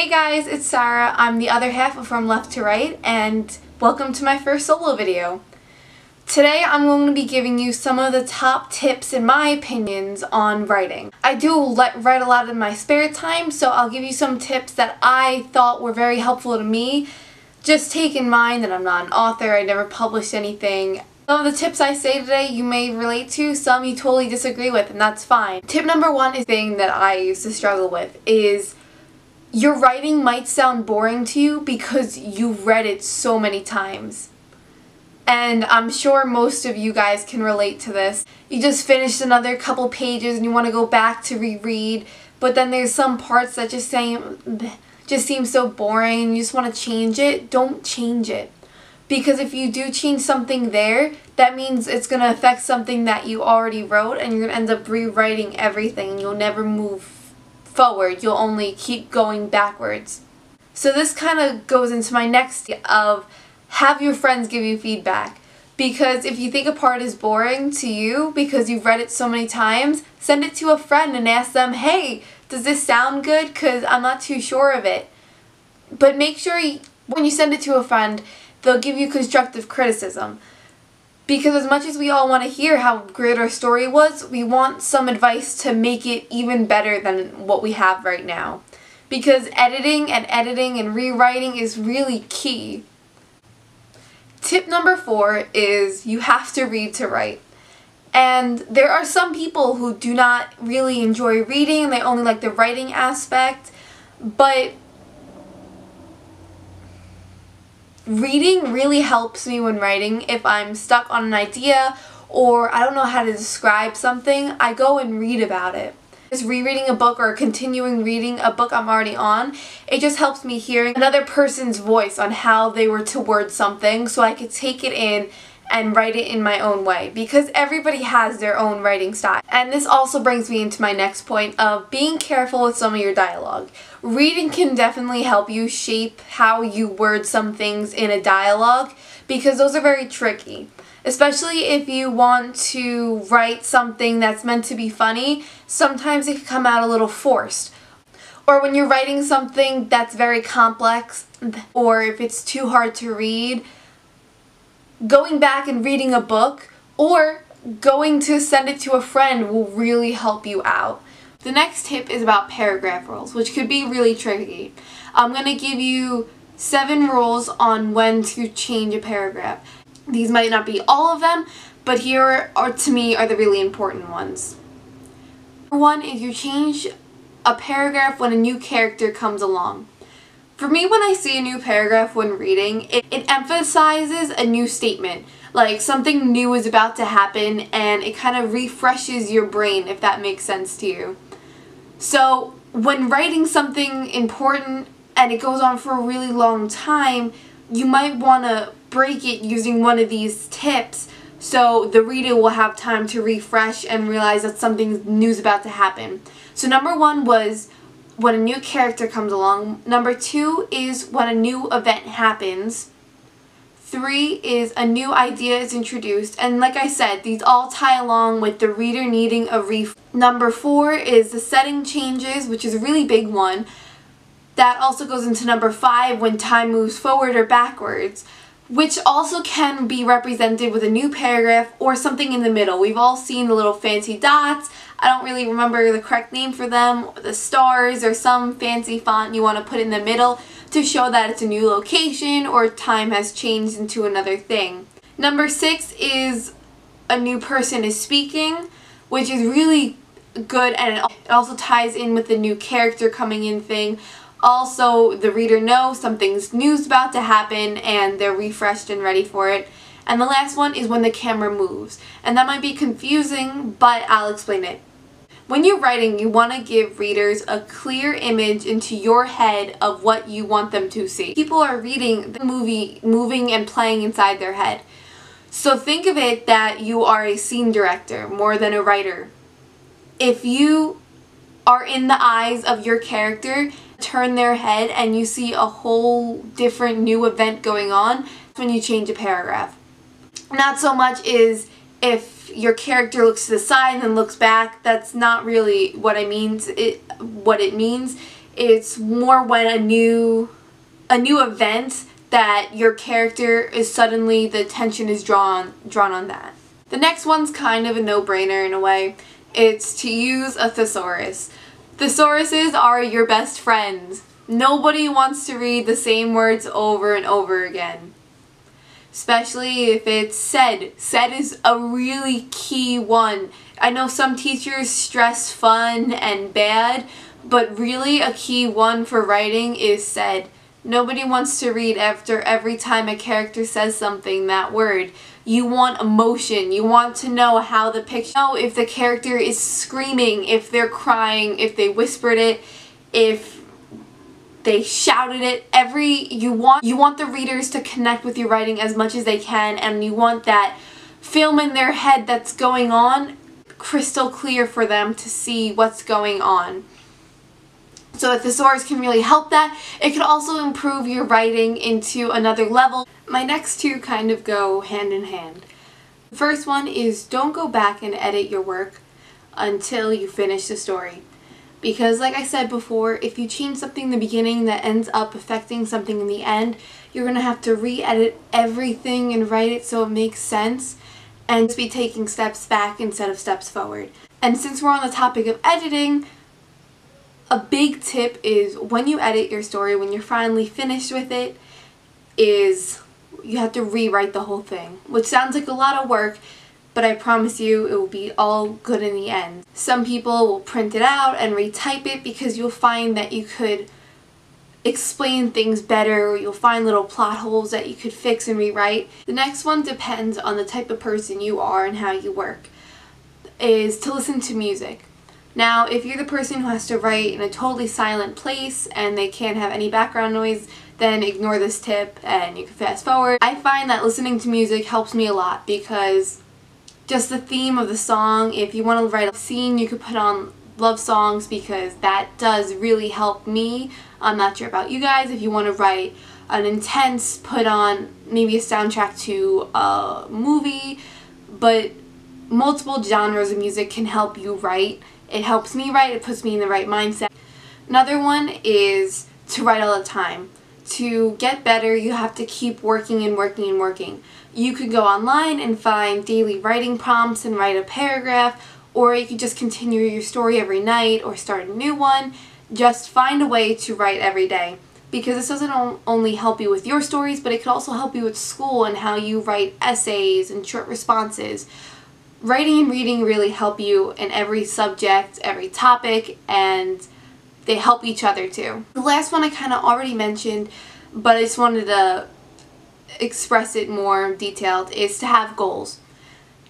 Hey guys, it's Sarah. I'm the other half of From Left to Right, and welcome to my first solo video. Today I'm going to be giving you some of the top tips in my opinions on writing. I do write a lot in my spare time, so I'll give you some tips that I thought were very helpful to me. Just take in mind that I'm not an author, I never published anything. Some of the tips I say today you may relate to, some you totally disagree with, and that's fine. Tip number one is the thing that I used to struggle with is your writing might sound boring to you because you've read it so many times. And I'm sure most of you guys can relate to this. You just finished another couple pages and you want to go back to reread, but then there's some parts that just seem so boring and you just want to change it. Don't change it. Because if you do change something there, that means it's going to affect something that you already wrote and you're going to end up rewriting everything and you'll never move forward. You'll only keep going backwards. So this kind of goes into my next tip of have your friends give you feedback. Because if you think a part is boring to you because you've read it so many times, send it to a friend and ask them, hey, does this sound good? Because I'm not too sure of it. But make sure when you send it to a friend, they'll give you constructive criticism. Because as much as we all want to hear how great our story was, we want some advice to make it even better than what we have right now. Because editing and rewriting is really key. Tip number 4 is you have to read to write. And there are some people who do not really enjoy reading, they only like the writing aspect, but reading really helps me when writing. If I'm stuck on an idea or I don't know how to describe something, I go and read about it. Just rereading a book or continuing reading a book I'm already on, it just helps me hearing another person's voice on how they were to word something so I could take it in and write it in my own way, because everybody has their own writing style. And this also brings me into my next point of being careful with some of your dialogue. Reading can definitely help you shape how you word some things in a dialogue, because those are very tricky. Especially if you want to write something that's meant to be funny, sometimes it can come out a little forced. Or when you're writing something that's very complex, or if it's too hard to read, going back and reading a book or going to send it to a friend will really help you out. The next tip is about paragraph rules, which could be really tricky. I'm going to give you 7 rules on when to change a paragraph. These might not be all of them, but here are, to me, are the really important ones. Number 1 is you change a paragraph when a new character comes along. For me, when I see a new paragraph when reading, it emphasizes a new statement. Like something new is about to happen and it kind of refreshes your brain, if that makes sense to you. So when writing something important and it goes on for a really long time, you might want to break it using one of these tips so the reader will have time to refresh and realize that something new is about to happen. So number 1 was when a new character comes along. Number 2 is when a new event happens. 3 is a new idea is introduced. And like I said, these all tie along with the reader needing a refresh. Number 4 is the setting changes, which is a really big one. That also goes into number 5 when time moves forward or backwards, which also can be represented with a new paragraph or something in the middle. We've all seen the little fancy dots. I don't really remember the correct name for them, the stars or some fancy font you want to put in the middle to show that it's a new location or time has changed into another thing. Number 6 is a new person is speaking, which is really good, and it also ties in with the new character coming in thing. Also, the reader knows something's new's about to happen and they're refreshed and ready for it. And the last one is when the camera moves. And that might be confusing, but I'll explain it. When you're writing, you want to give readers a clear image into your head of what you want them to see. People are reading the movie, moving and playing inside their head. So think of it that you are a scene director more than a writer. If you are in the eyes of your character, turn their head and you see a whole different new event going on, that's when you change a paragraph. Not so much is if your character looks to the side and then looks back. That's not really what I mean. What it means It's more when a new event that your character is suddenly, the attention is drawn on that. The next one's kind of a no-brainer in a way. It's to use a thesaurus. Thesauruses are your best friends. Nobody wants to read the same words over and over again. Especially if it's said. Said is a really key one. I know some teachers stress fun and bad, but really a key one for writing is said. Nobody wants to read after every time a character says something, that word. You want emotion. You want to know how the picture, if the character is screaming, if they're crying, if they whispered it, if they shouted it. You want the readers to connect with your writing as much as they can, and you want that film in their head that's going on crystal clear for them to see what's going on. So a thesaurus can really help that. It can also improve your writing into another level. My next two kind of go hand in hand. The first one is don't go back and edit your work until you finish the story. Because like I said before, if you change something in the beginning that ends up affecting something in the end, you're going to have to re-edit everything and write it so it makes sense, and just be taking steps back instead of steps forward. And since we're on the topic of editing, a big tip is when you edit your story, when you're finally finished with it, is you have to rewrite the whole thing. Which sounds like a lot of work, but I promise you it will be all good in the end. Some people will print it out and retype it because you'll find that you could explain things better, or you'll find little plot holes that you could fix and rewrite. The next one depends on the type of person you are and how you work, is to listen to music. Now, if you're the person who has to write in a totally silent place and they can't have any background noise, then ignore this tip and you can fast forward. I find that listening to music helps me a lot because just the theme of the song, if you want to write a scene, you could put on love songs because that does really help me. I'm not sure about you guys. If you want to write an intense, put on maybe a soundtrack to a movie, but multiple genres of music can help you write. It helps me write, it puts me in the right mindset. Another one is to write all the time. To get better, you have to keep working and working and working. You could go online and find daily writing prompts and write a paragraph, or you could just continue your story every night or start a new one. Just find a way to write every day, because this doesn't only help you with your stories, but it could also help you with school and how you write essays and short responses. Writing and reading really help you in every subject, every topic, and they help each other too. The last one I kind of already mentioned, but I just wanted to express it more detailed, is to have goals.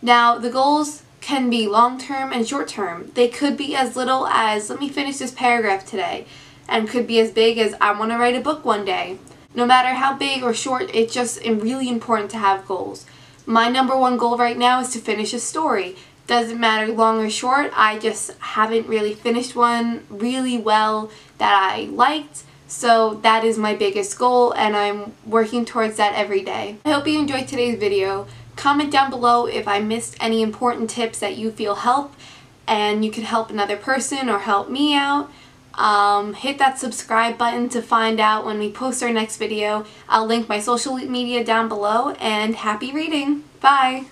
Now, the goals can be long-term and short-term. They could be as little as, let me finish this paragraph today, and could be as big as, I want to write a book one day. No matter how big or short, it's just really important to have goals. My number one goal right now is to finish a story. Doesn't matter long or short, I just haven't really finished one really well that I liked. So that is my biggest goal, and I'm working towards that every day. I hope you enjoyed today's video. Comment down below if I missed any important tips that you feel help and you could help another person or help me out. Hit that subscribe button to find out when we post our next video. I'll link my social media down below, and happy reading! Bye!